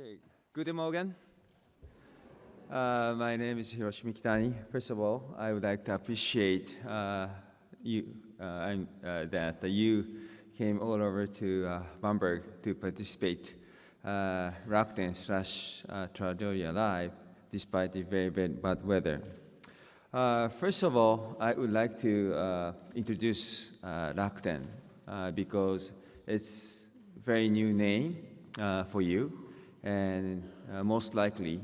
Okay, good morning. My name is Hiroshi Mikitani. First of all, I would like to appreciate that you came all over to Bamberg to participate Rakuten / Strategien Live despite the very, very bad weather. First of all, I would like to introduce Rakuten because it's a very new name for you. And most likely,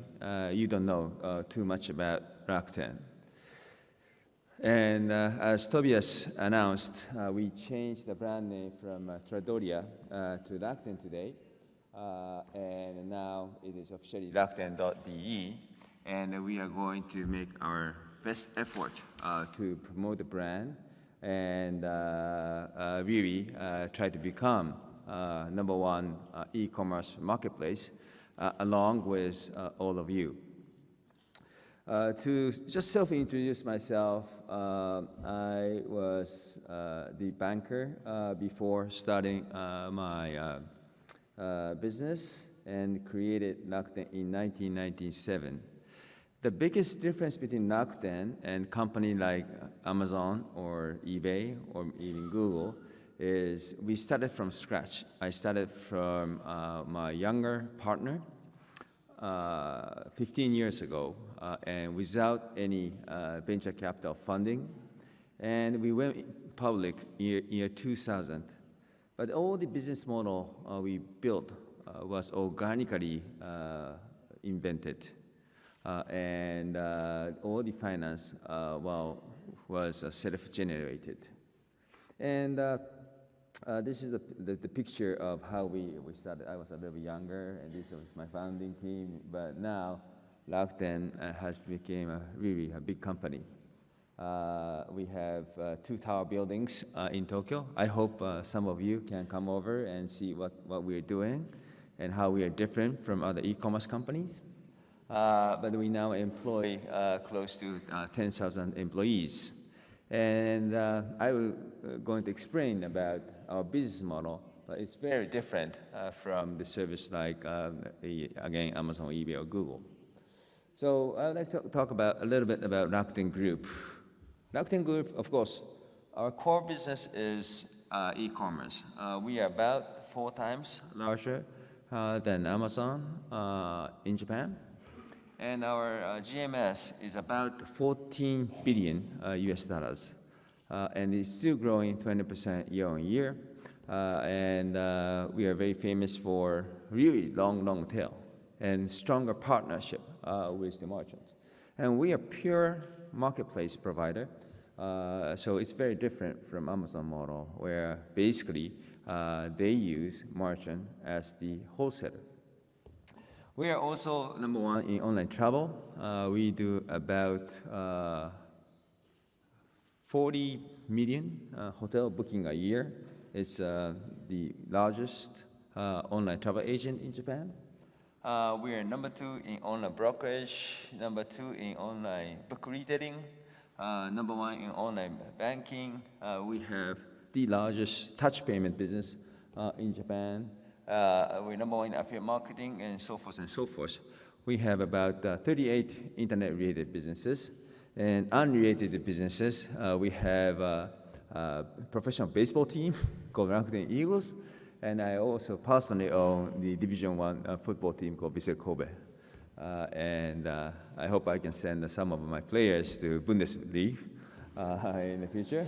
you don't know too much about Rakuten. And as Tobias announced, we changed the brand name from Strategien to Rakuten today. And now it is officially Rakuten.de. And we are going to make our best effort to promote the brand and really try to become #1 e-commerce marketplace along with all of you. To just self-introduce myself, I was the banker before starting my business and created Rakuten in 1997. The biggest difference between Rakuten and company like Amazon or eBay or even Google is we started from scratch. I started from my younger partner 15 years ago and without any venture capital funding. And we went public year 2000. But all the business model we built was organically invented. And all the finance was self-generated. And this is the picture of how we started. I was a little younger, and this was my founding team. But now, Rakuten has become really a big company. We have 2 tower buildings in Tokyo. I hope some of you can come over and see what we're doing and how we are different from other e-commerce companies. But we now employ close to 10,000 employees. And I will going to explain about our business model, but it's very different from the service like, again, Amazon, eBay, or Google. So I would like to talk a little bit about Rakuten Group. Rakuten Group, of course, our core business is e-commerce. We are about 4 times larger than Amazon in Japan. And our GMS is about 14 billion US dollars. And it's still growing 20% year on year. And we are very famous for really long tail and stronger partnership with the merchants. And we are pure marketplace provider. So it's very different from Amazon model, where basically they use merchant as the wholesaler. We are also #1 in online travel. We do about 40 million hotel booking a year. It's the largest online travel agent in Japan. We are #2 in online brokerage, #2 in online book retailing, #1 in online banking. We have the largest touch payment business in Japan. We're #1 in affiliate marketing and so forth and so forth. We have about 38 internet-related businesses. And unrelated businesses, we have a professional baseball team called Rakuten Eagles. And I also personally own the Division I football team called Vissel Kobe. And I hope I can send some of my players to Bundesliga in the future.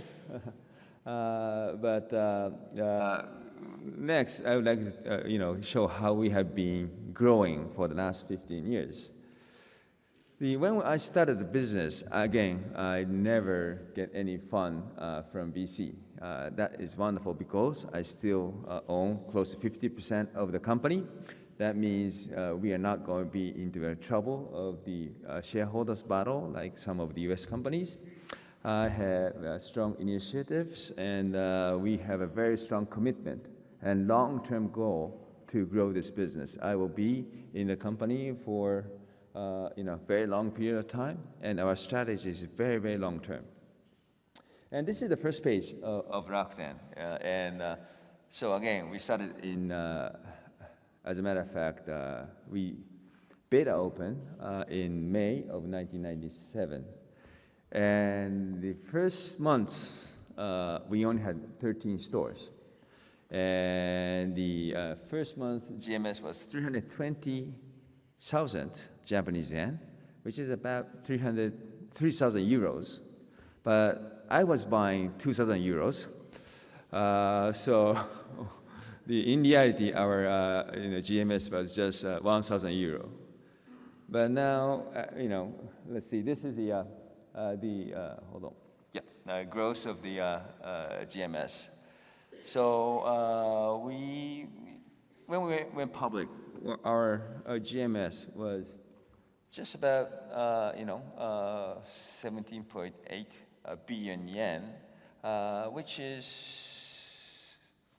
Next, I would like to show how we have been growing for the last 15 years. When I started the business, again, I never get any fund from VC. That is wonderful because I still own close to 50% of the company. That means we are not going to be into the trouble of the shareholders battle like some of the US companies. I have strong initiatives, and we have a very strong commitment and long-term goal to grow this business. I will be in the company for a very long period of time, and our strategy is very, very long-term. And this is the first page of Rakuten. So again, we started in As a matter of fact, we beta opened in May of 1997. And the first month, we only had 13 stores. And the first month GMS was 320,000 Japanese yen, which is about 3,000 euros. But I was buying 2,000 euros. So in reality, our GMS was just 1,000 euro. But now, let's see, this is the hold on. Yeah, growth of the GMS. So when we went public, our GMS was just about 17.8 billion yen, which is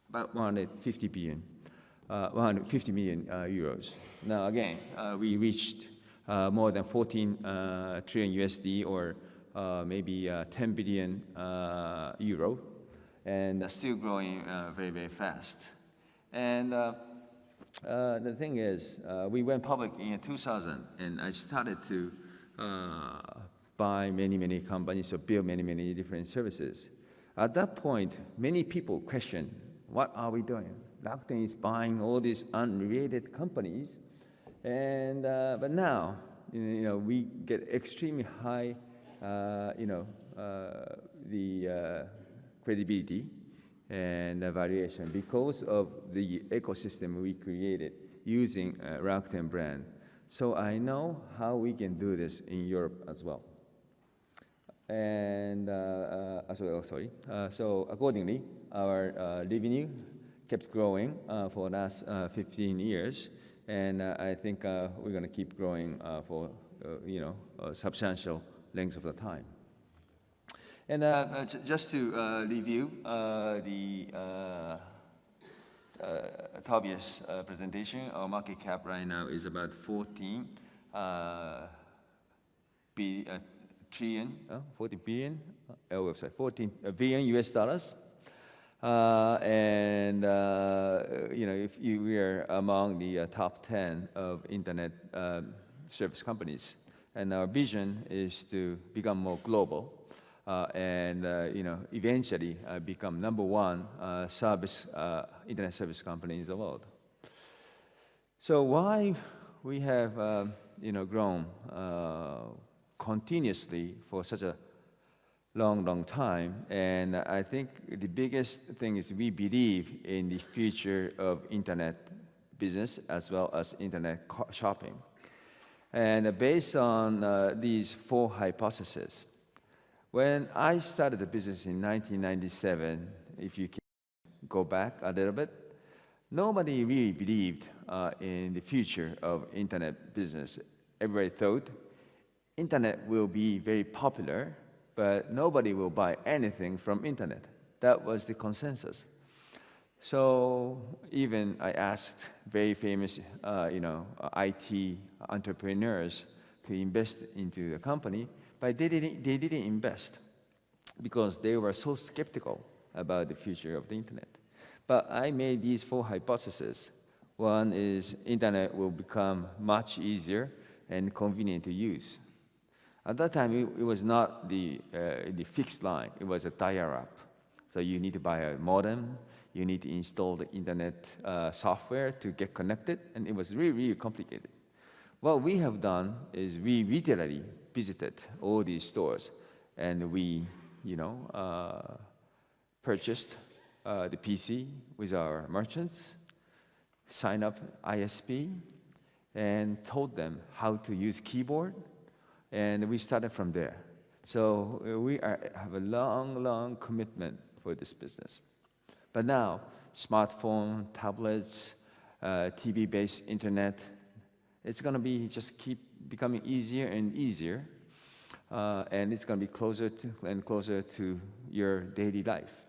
about 150 million euros. Now again, we reached more than 14 trillion USD, or maybe 10 billion euro, and still growing very, very fast. And the thing is, we went public in 2000, and I started to buy many, many companies or build many, many different services. At that point, many people questioned, what are we doing? Rakuten is buying all these unrelated companies, and but now, we get extremely high, the credibility and valuation because of the ecosystem we created using Rakuten brand. So I know how we can do this in Europe as well. And so accordingly, our revenue kept growing for the last 15 years, and I think we're going to keep growing for a substantial length of the time. And just to review the Tobias' presentation, our market cap right now is about 14 billion US dollars. And if we are among the top 10 of internet service companies, and our vision is to become more global and eventually become number one internet service company in the world. So why we have grown continuously for such a long time, and I think the biggest thing is we believe in the future of internet business as well as internet shopping. And based on these 4 hypotheses, when I started the business in 1997, if you can go back a little bit, nobody really believed in the future of internet business. Everybody thought internet will be very popular, but nobody will buy anything from internet. That was the consensus. So even I asked very famous, IT entrepreneurs to invest into the company, but they didn't invest because they were so skeptical about the future of the internet. But I made these 4 hypotheses. One is internet will become much easier and convenient to use. At that time, it was not the fixed line. It was a dial-up. So you need to buy a modem. You need to install the internet software to get connected, and it was really, really complicated. What we have done is we literally visited all these stores, and we, purchased the PC with our merchants, signed up ISP, and told them how to use keyboard, and we started from there. So we have a long commitment for this business. But now, smartphone, tablets, TV-based internet, it's going to be just keep becoming easier and easier, and it's going to be closer to your daily life.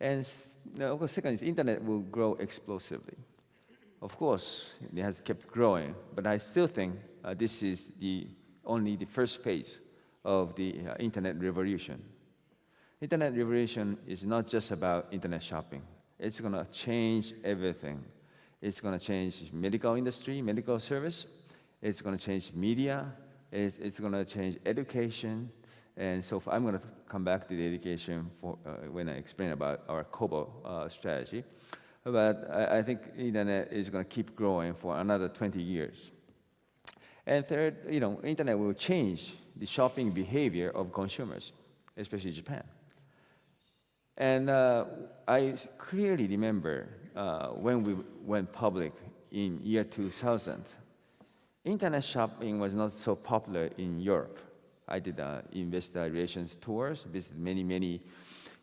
And of course, second is internet will grow explosively. Of course, it has kept growing, but I still think this is only the first phase of the internet revolution. Internet revolution is not just about internet shopping. It's going to change everything. It's going to change medical industry, medical service. It's going to change media. It's going to change education. And so I'm going to come back to the education when I explain about our COBO strategy. But I think internet is going to keep growing for another 20 years. And third, internet will change the shopping behavior of consumers, especially Japan. And I clearly remember when we went public in year 2000, internet shopping was not so popular in Europe. I did investor relations tours, visited many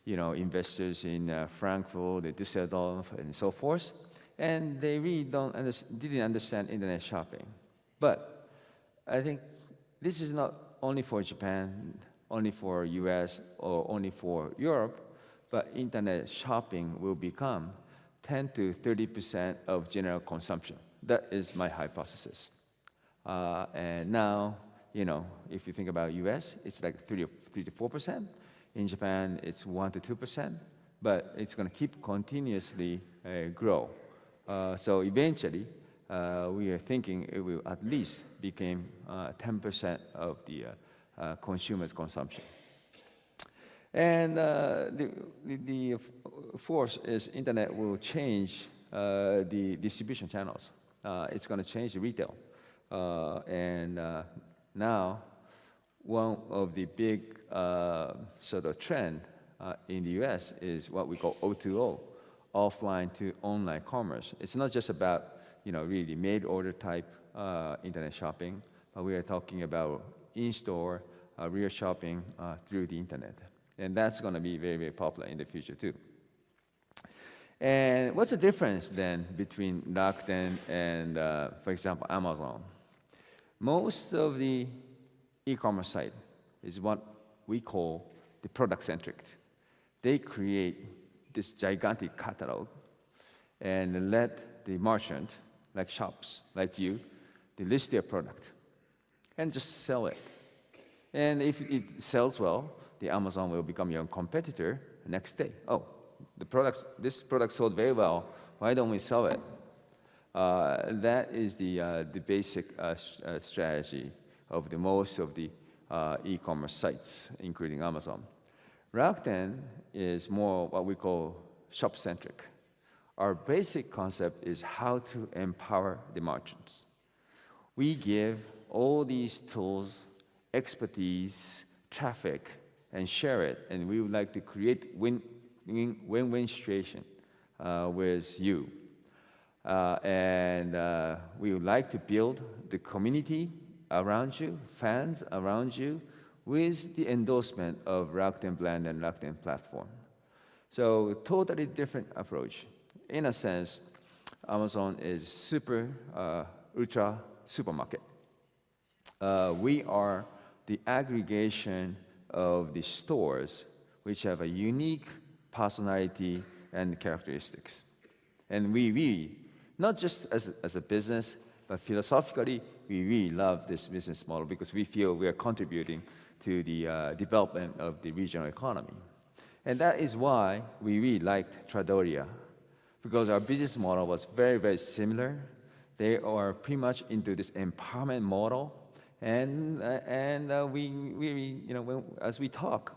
investors in Frankfurt, Düsseldorf, and so forth, and they really didn't understand internet shopping. But I think this is not only for Japan, only for US, or only for Europe, but internet shopping will become 10 to 30% of general consumption. That is my hypothesis. And now, if you think about US, it's like 3 to 4%. In Japan, it's 1 to 2%, but it's going to keep continuously grow. So eventually, we are thinking it will at least become 10% of the consumer's consumption. And the fourth is internet will change the distribution channels. It's going to change retail. And now, one of the big sort of trend in the US is what we call O2O, offline to online commerce. It's not just about really made-order type internet shopping, but we are talking about in-store real shopping through the internet. And that's going to be very, very popular in the future too. And what's the difference then between Rakuten and, for example, Amazon? Most of the e-commerce site is what we call the product-centric. They create this gigantic catalog and let the merchant, like shops, like you, they list their product and just sell it. And if it sells well, the Amazon will become your competitor the next day. Oh, this product sold very well. Why don't we sell it? That is the basic strategy of most of the e-commerce sites, including Amazon. Rakuten is more what we call shop-centric. Our basic concept is how to empower the merchants. We give all these tools, expertise, traffic, and share it, and we would like to create win-win situation with you. And we would like to build the community around you, fans around you, with the endorsement of Rakuten brand and Rakuten platform. So totally different approach. In a sense, Amazon is super, ultra supermarket. We are the aggregation of the stores which have a unique personality and characteristics. And we really, not just as a business, but philosophically, we really love this business model because we feel we are contributing to the development of the regional economy. And that is why we really liked Trattoria, because our business model was very, very similar. They are pretty much into this empowerment model. And we really, as we talk,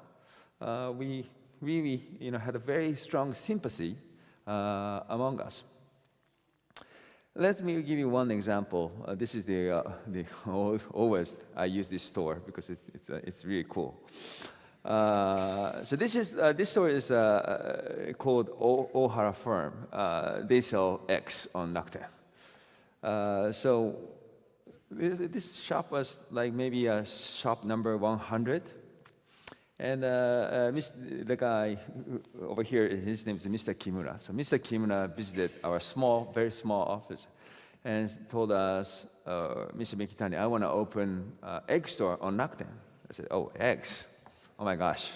we really, had a very strong sympathy among us. Let me give you one example. This is always I use this store because it's really cool. So this store is called Ohara Firm. They sell eggs on Rakuten. So this shop was like maybe a shop number 100. And the guy over here, his name is Mr. Kimura. So Mr. Kimura visited our very small office and told us, Mr. Mikitani, I want to open an egg store on Rakuten. I said, oh, eggs? Oh my gosh.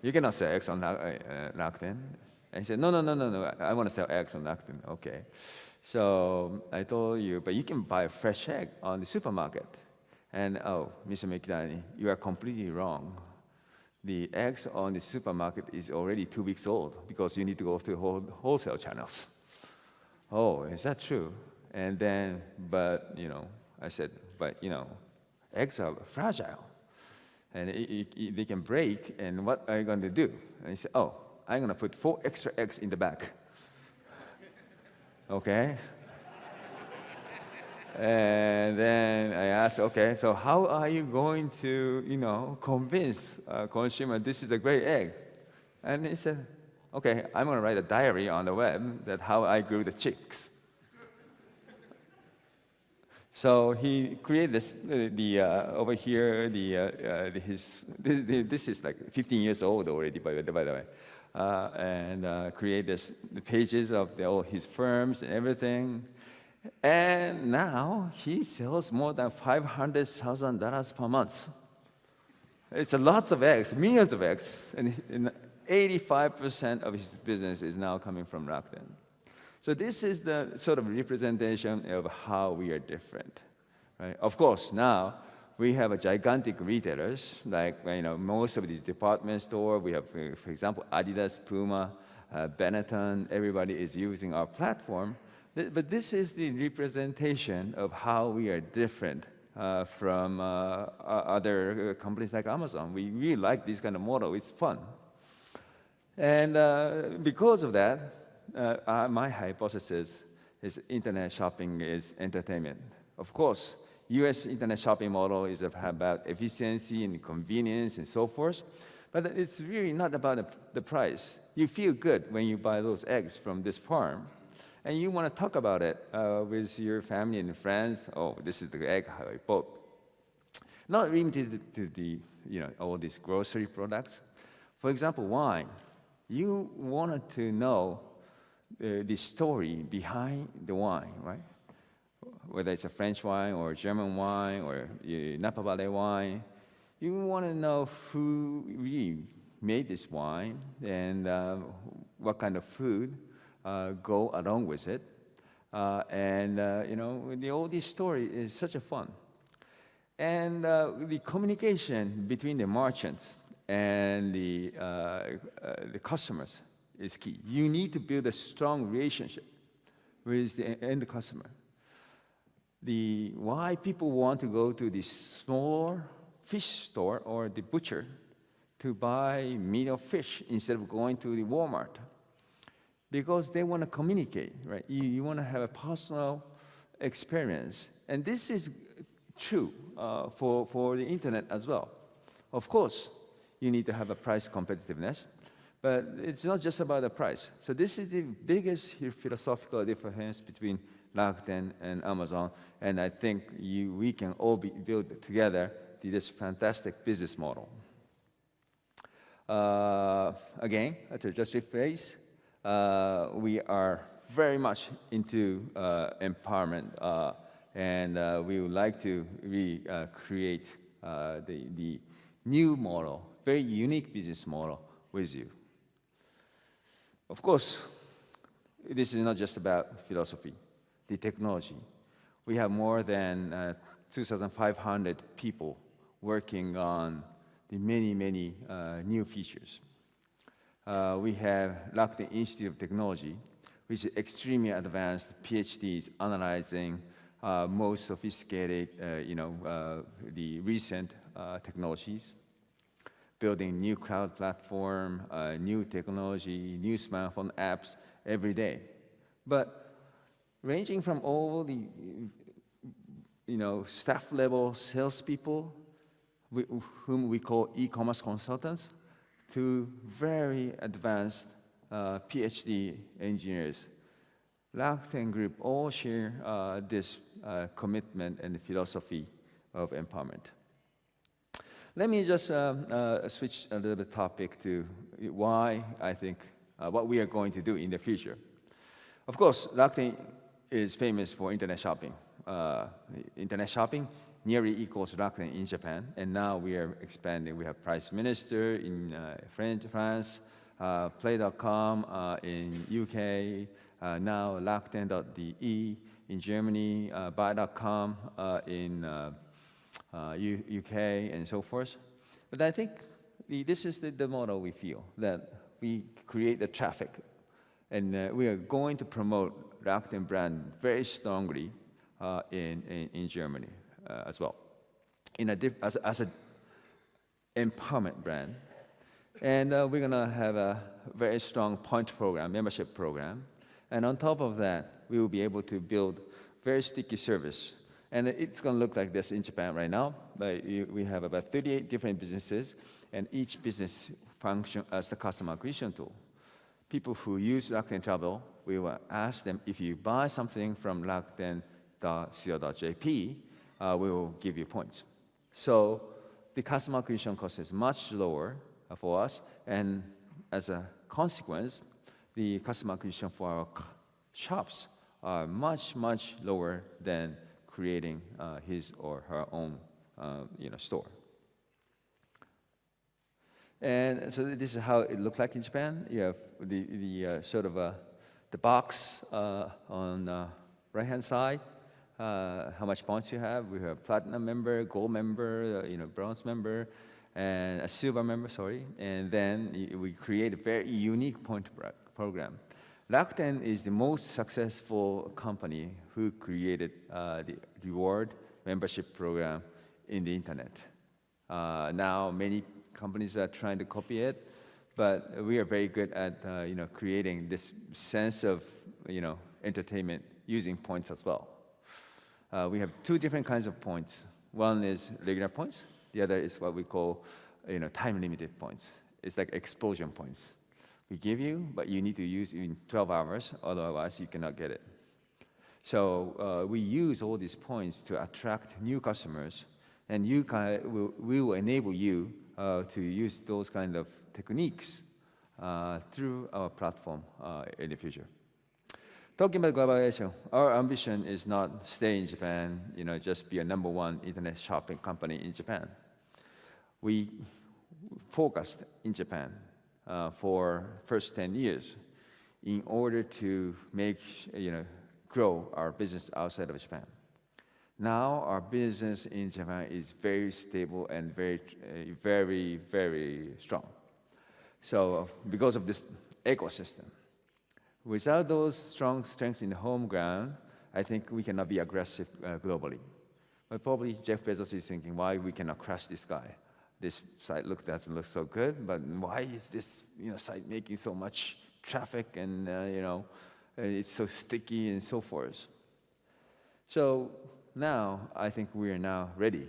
You cannot sell eggs on Rakuten. And he said, no, I want to sell eggs on Rakuten. Okay. So I told you, but you can buy a fresh egg on the supermarket. And oh, Mr. Mikitani, you are completely wrong. The eggs on the supermarket is already 2 weeks old because you need to go through wholesale channels. oh, is that true? And then, but, I said, but, eggs are fragile. And they can break, and what are you going to do? And he said, oh, I'm going to put 4 extra eggs in the back. Okay? And then I asked, okay, so how are you going to, convince a consumer this is a great egg? And he said, okay, I'm going to write a diary on the web that how I grew the chicks. So he created this, over here, this is like 15 years old already, by the way. And create the pages of all his firms and everything. And now he sells more than $500,000 per month. It's lots of eggs, millions of eggs, and 85% of his business is now coming from Rakuten. So this is the sort of representation of how we are different, right? Of course, now we have a gigantic retailers, like most of the department store. We have, for example, Adidas, Puma, Benetton. Everybody is using our platform. But this is the representation of how we are different from other companies like Amazon. We really like this kind of model. It's fun. And because of that, my hypothesis is internet shopping is entertainment. Of course, US internet shopping model is about efficiency and convenience and so forth, but it's really not about the price. You feel good when you buy those eggs from this farm, and you want to talk about it with your family and friends. Oh, this is the egg I bought. Not limited to the all these grocery products. For example, wine. You wanted to know the story behind the wine, right? Whether it's a French wine or German wine or Napa Valley wine, you want to know who really made this wine and what kind of food go along with it. All this story is such a fun. And the communication between the merchants and the customers is key. You need to build a strong relationship with the end customer. Why people want to go to the small fish store or the butcher to buy meat or fish instead of going to the Walmart? Because they want to communicate, right? You want to have a personal experience. And this is true for the internet as well. Of course, you need to have a price competitiveness, but it's not just about the price. So this is the biggest philosophical difference between Rakuten and Amazon, and I think we can all build together this fantastic business model. Again, to just rephrase, we are very much into empowerment, and we would like to create the new model, very unique business model with you. Of course, this is not just about philosophy, the technology. We have more than 2,500 people working on the many new features. We have Rakuten Institute of Technology, which is extremely advanced PhDs analyzing most sophisticated, the recent technologies, building new cloud platform, new technology, new smartphone apps every day. But ranging from all the, staff level salespeople, whom we call e-commerce consultants, to very advanced PhD engineers. Rakuten Group all share this commitment and philosophy of empowerment. Let me just switch a little bit topic to why I think what we are going to do in the future. Of course, Rakuten is famous for internet shopping. Internet shopping nearly equals Rakuten in Japan, and now we are expanding. We have Price Minister in France, Play.com in UK, now Rakuten.de in Germany, Buy.com in UK, and so forth. But I think this is the model we feel, that we create the traffic, And we are going to promote Rakuten brand very strongly in Germany as well, as an empowerment brand. And we're going to have a very strong point program, membership program. And on top of that, we will be able to build very sticky service. And it's going to look like this in Japan right now. We have about 38 different businesses, and each business functions as the customer acquisition tool. People who use Rakuten Travel, we will ask them, if you buy something from rakuten.co.jp, we will give you points. So the customer acquisition cost is much lower for us, and as a consequence, the customer acquisition for our shops are much, much lower than creating his or her own store. And so this is how it looked like in Japan. You have the sort of the box on the right-hand side, how much points you have. We have platinum member, gold member, bronze member, and a silver member, sorry. And then we create a very unique point program. Rakuten is the most successful company who created the reward membership program in the internet. Now many companies are trying to copy it, but we are very good at creating this sense of entertainment using points as well. We have two different kinds of points. One is regular points. The other is what we call time-limited points. It's like explosion points. We give you, but you need to use in 12 hours, otherwise you cannot get it. So we use all these points to attract new customers, and we will enable you to use those kind of techniques through our platform in the future. Talking about globalization, our ambition is not stay in Japan, just be a #1 internet shopping company in Japan. We focused in Japan for first 10 years in order to grow our business outside of Japan. Now our business in Japan is very stable and very, very, very strong. So because of this ecosystem, without those strong strengths in the home ground, I think we cannot be aggressive globally. But probably Jeff Bezos is thinking, why we cannot crush this guy? This site doesn't look so good, but why is this site making so much traffic and it's so sticky and so forth? So now I think we are now ready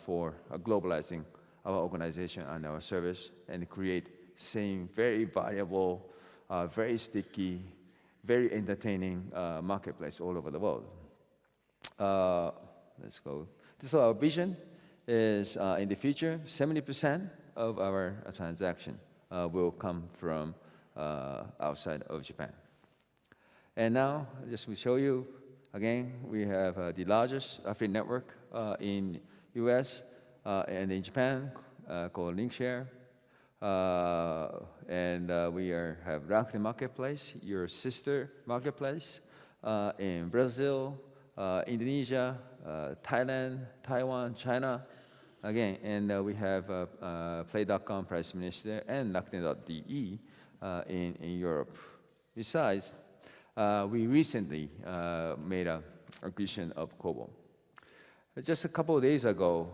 for globalizing our organization and our service and create same very valuable, very sticky, very entertaining marketplace all over the world. Let's go. So our vision is in the future, 70% of our transaction will come from outside of Japan. And now, just to show you, again, we have the largest affiliate network in US and in Japan called Linkshare. And we have Rakuten Marketplace, your sister marketplace, in Brazil, Indonesia, Thailand, Taiwan, China. Again, and we have Play.com, Price Minister, and Rakuten.de in Europe. Besides, we recently made an acquisition of Kobo. Just a couple of days ago,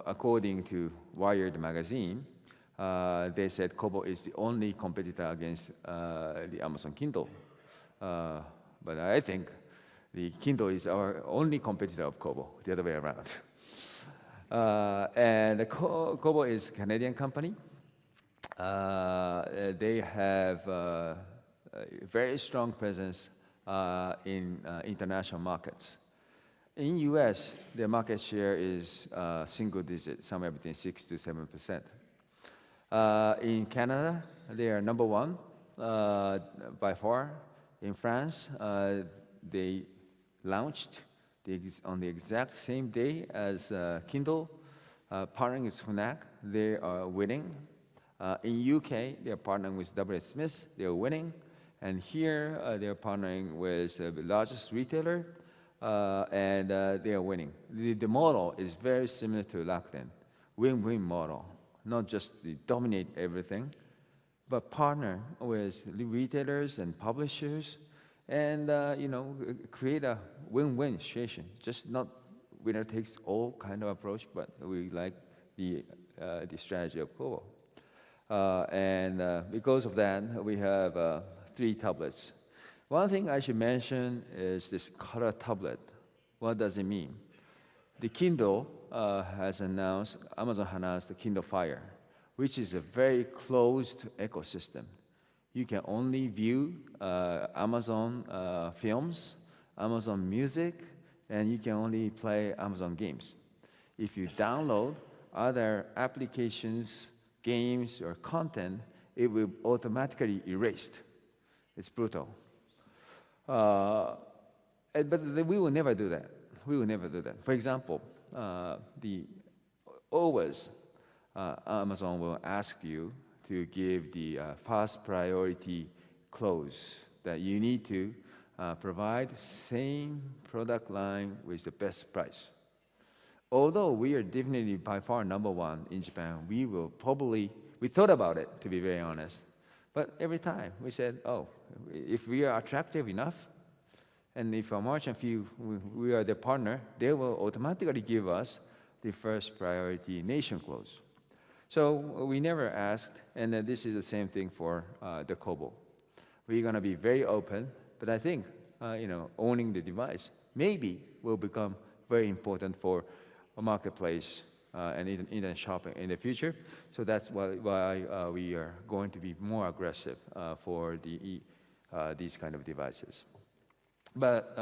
according to Wired magazine, they said Kobo is the only competitor against the Amazon Kindle. But I think the Kindle is our only competitor of Kobo, the other way around. And Kobo is a Canadian company. They have a very strong presence in international markets. In US, their market share is single digit, somewhere between 6 to 7%. In Canada, they are #1 by far. In France, they launched on the exact same day as Kindle, partnering with Fnac. They are winning. In UK, they are partnering with W.H. Smith. They are winning. And here, they are partnering with the largest retailer, and they are winning. The model is very similar to Rakuten, win-win model. Not just to dominate everything, but partner with retailers and publishers, and create a win-win situation. Just not winner takes all kind of approach, but we like the strategy of Kobo. Because of that, we have 3 tablets. One thing I should mention is this color tablet. What does it mean? The Kindle has announced, Amazon has announced the Kindle Fire, which is a very closed ecosystem. You can only view Amazon films, Amazon music, and you can only play Amazon games. If you download other applications, games, or content, it will automatically erased. It's brutal. But we will never do that. We will never do that. For example, always Amazon will ask you to give the first priority clause that you need to provide same product line with the best price. Although we are definitely by far #1 in Japan, we thought about it, to be very honest. But every time we said, oh, if we are attractive enough, and if a merchant feels we are their partner, they will automatically give us the first priority nation clause. So we never asked, and this is the same thing for the Kobo. We're going to be very open, but I think owning the device maybe will become very important for a marketplace and internet shopping in the future. So that's why we are going to be more aggressive for these kind of devices. But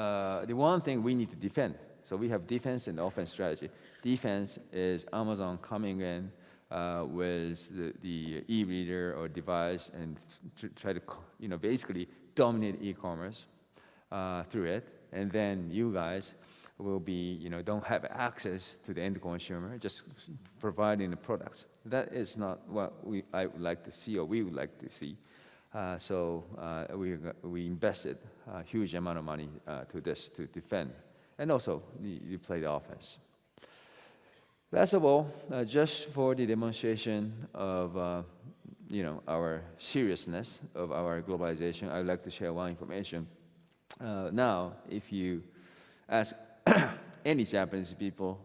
the one thing we need to defend, so we have defense and offense strategy. Defense is Amazon coming in with the e-reader or device and try to basically dominate e-commerce through it, and then you guys will be don't have access to the end consumer, just providing the products. That is not what I would like to see or we would like to see. So we invested a huge amount of money to this to defend, and also you play the offense. Last of all, just for the demonstration of our seriousness of our globalization, I would like to share one information. Now, if you ask any Japanese people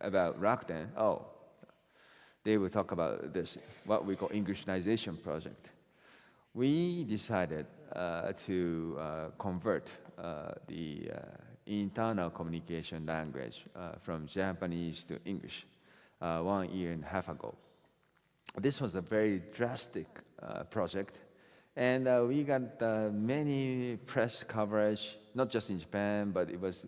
about Rakuten, they will talk about this, what we call Englishization project. We decided to convert the internal communication language from Japanese to English 1.5 years ago. This was a very drastic project, and we got many press coverage, not just in Japan, but it was,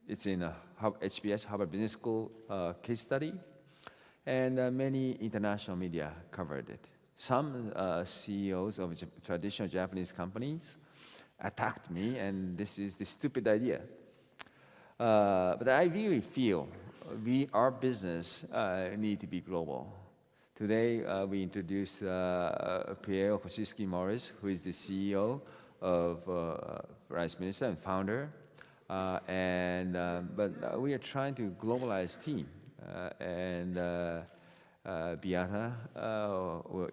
it's in a HBS, Harvard Business School case study, and many international media covered it. Some CEOs of traditional Japanese companies attacked me, and this is the stupid idea. But I really feel our business need to be global. Today, we introduced Pierre Kosciuski-Morris, who is the CEO of Rice Minister and founder. But we are trying to globalize team. Beata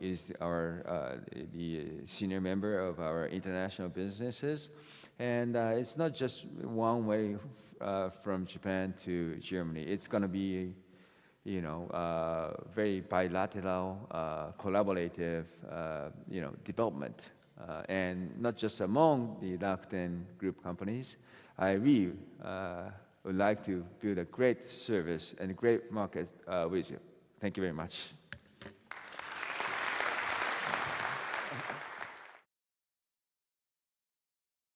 is the senior member of our international businesses. And it's not just one way from Japan to Germany. It's going to be very bilateral, collaborative, development, and not just among the Rakuten Group companies. I really would like to build a great service and a great market with you. Thank you very much.